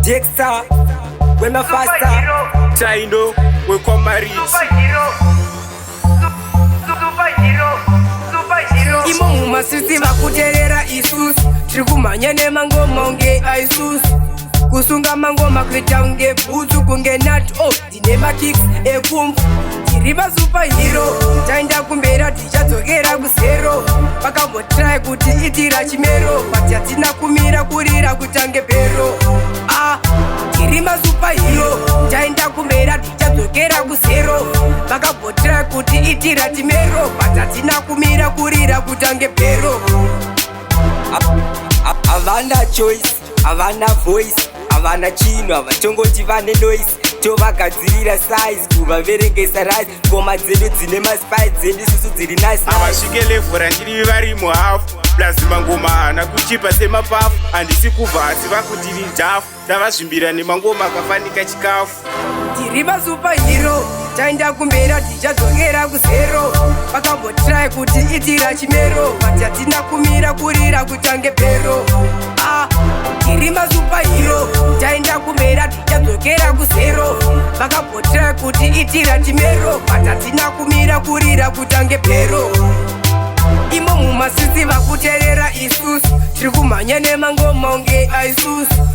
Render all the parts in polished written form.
Dexter, when my faster. Tyno, we come married. Imo mumasisi vakuterera isusu tiri kumhanya nemangoma unge aisusu kusunga mangoma kuita unge bhutsu kunge nati ndine makicks ekumfu tiri vasupahero taenda kumbera tichadzokera kuzero vakambotrai kuti itira chimero bati hatina kumira kurira kutange bhero tiri masupahero taenda kumbera tichadzokera kuzero vakambotrai kuti itira chimero bati hatina kumira kurira kutange bhero havana choice havana voice havana chinhu havatongoti vane noise tovagadzirira size kuvaverengesa rise ngoma dzedu dzine maspice dzedu isusu dziri nice havasvike levhu randiri vari muhafu plazima ngoma hana kuchipa semapafu handisi kubva asi vakutiri jafu tavazvimbira nemangoma akafanika chikafu tiri vasupahero taenda kumbera tichadzokera kuzero vakambotrai kuti itira chimero bati hatina kumira kurira kutange bhero tiri masupahero taenda kumbera tichadzokera kuzero vakambotrai kuti itira chimero bati hatina kumira kurira kutange bhero imo mumasisi vakuterera isusu tiri kumhanya nemangoma unge aisusu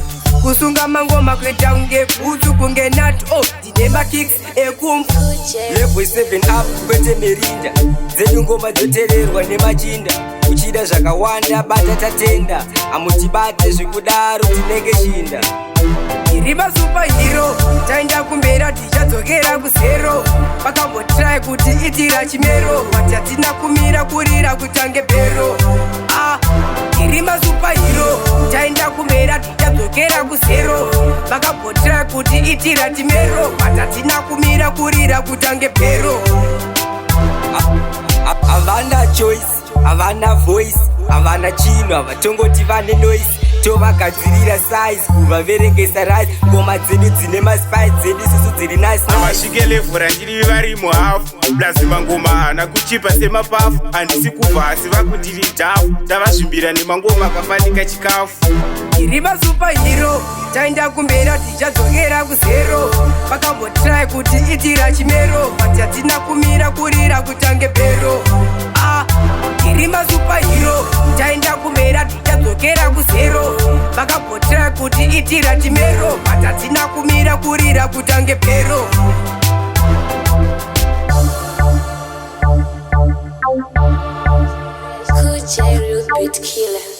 kusunga mangoma kuita unge bhutsu kunge nati ndine makicks ekumfu level 7 up kwete merinda dzedu ngoma dzotererwa nemachinda uchida zvakawanda bata tatenda hamutibate zvikudaro tinenge shinda tiri masupahero taenda kumbera tichadzokera kuzero vakambotrai kuti itira chimero bati hatina kumira kurira kutange bhero tiri masupahero taenda kumbera tichadzokera kuzero vakambotrai kuti itira chimero bati hatina kumira kurira kutange bhero havana choice havana voice havana chinhu havatongoti vane noise tovagadzirira size kuvaverengesa rise ngoma dzedu dzine maspice dzedu isusu dziri nice havasvike levhu randiri vari muhafu plazima ngoma hana kuchipa semapafu handisi kubva asi vakutiri jafu tavazvimbira nemangoma akafanika chikafu tiri vasupahero taenda kumbera tichadzokera kuzero vakambotrai kuti itira chimero bati hatina kumira kurira kutange bhero tiri masupahero taenda kumbera tichadzokera kuzero vakambotrai kuti itira chimero bati hatina kumira kurira kutange bhero Cool J, real beat killer.